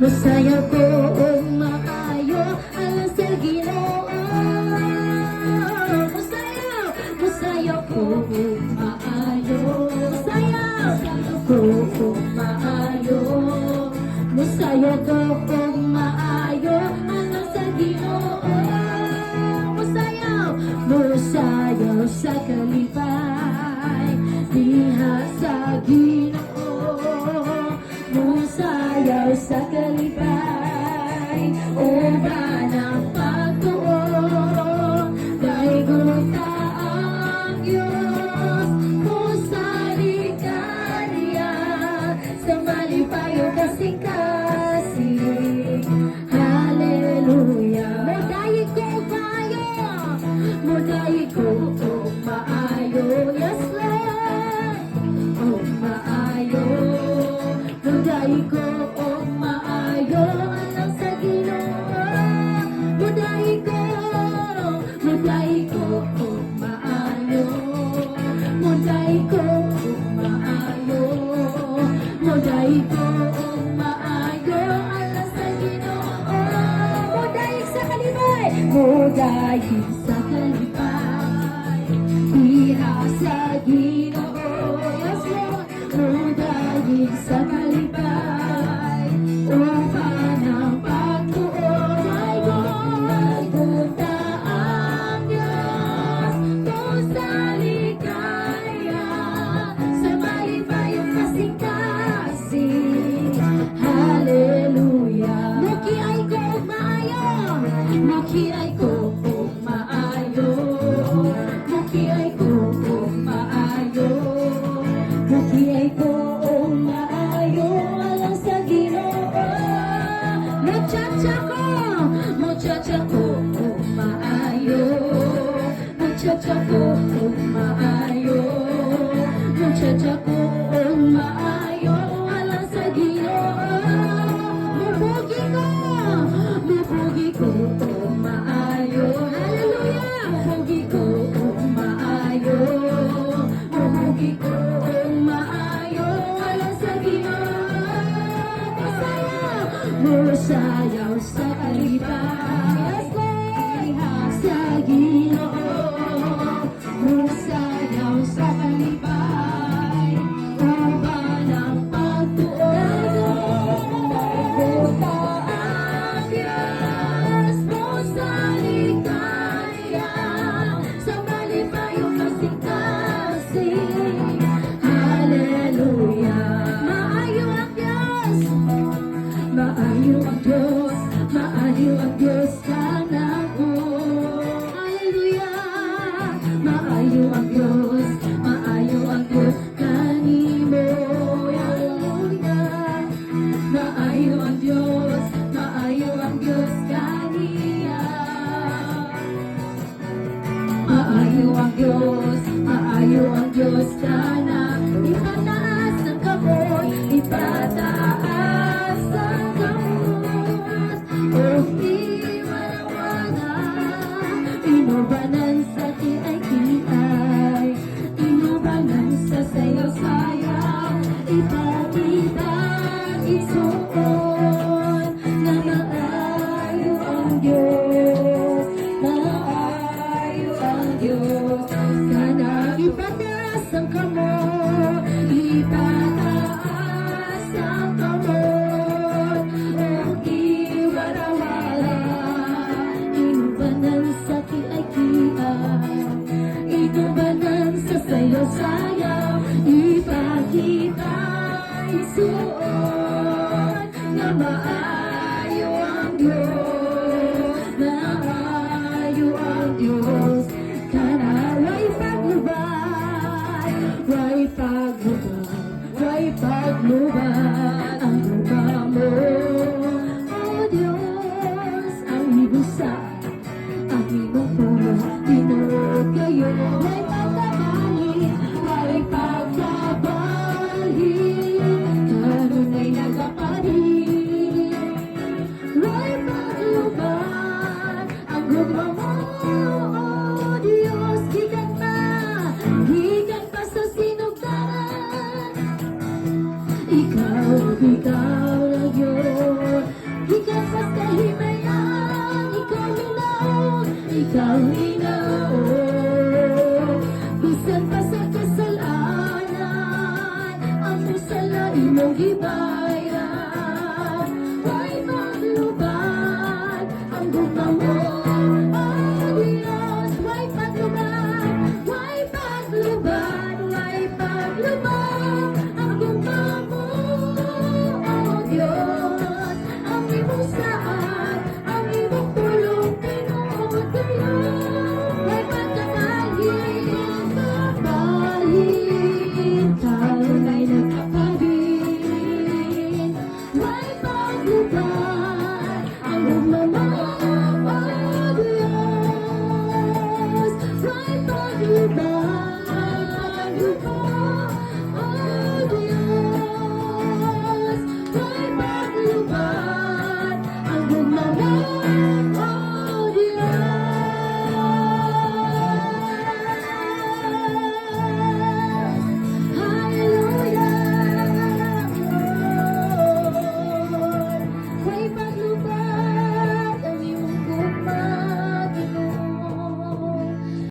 Masaya ko maayo alang sa Ginoo. Masaya ko maayo, masaya ko maayo, masaya ko maayo alang sa Ginoo. Masaya sa kalipay diha sa Ginoo. Masaya sa kalipay o banang pagtuon dahil guta ang Diyos mo sa likanya sa malipayo kasing-kasing. Hallelujah. Modayi ko maayo, modayi ko maayo, yes Lord, oh maayo. Muday ko maayo alang sa Ginoo. Muday ko maayo. Muday ko maayo. Muday ko maayo alang sa Ginoo. Muday sa kalipay. Muday sa kalipay. Diha sa Ginoo. Yes Lord. Muday sa kalipay upang ang pagtuon ay guta ang Diyos kung sa ligaya sa malipayong kasing-kasing. Hallelujah. Muki ay ko maayo, muki ay ko maayo, muki ay ko maayo, muki ay ko maayo alang sa Ginoo. Muchacha ko maayo, muchacha ko maayo, muchacha ko maayo alang sa Ginoo. Mupugi ko maayo, hallelujah. Mupugi ko maayo, mupugi ko maayo alang sa Ginoo. Masayaw sa kalipay sa Ginoo. Masayaw sa kalipay uban ang pagtuon. Guta ang Diyos mo sa ligaya sa malipayong kasing-kasing. Hallelujah. Maayo ang Diyos, maayo ang Diyos, maayo ang Diyos kanako. Hallelujah. Maayo ang Diyos, maayo ang Diyos kanimo. Hallelujah. Maayo ang Diyos, maayo ang Diyos kaniya. Maayo ang Diyos, maayo ang Diyos kana. Ipataas ang kamot, ipataas ang kamot. O iwalawana, inubanan sa kiay-kiay, inubanan sa sayaw-sayaw, ipakita isuon na maayo ang Diyos, maayo ang Diyos. Kana ipataas ang kamot, ipataas ang kamot. O iwarawala, inubanan sa kiay-kiay, inubanan sa sayaw-sayaw, ipakita isuon na maayo ang Diyos, maayo ang Diyos. Kana way paglubay, way paglubay, way paglubay ang lupa mo. O Diyos, ang ibusa, ang imong puno, tinuod kayo. Way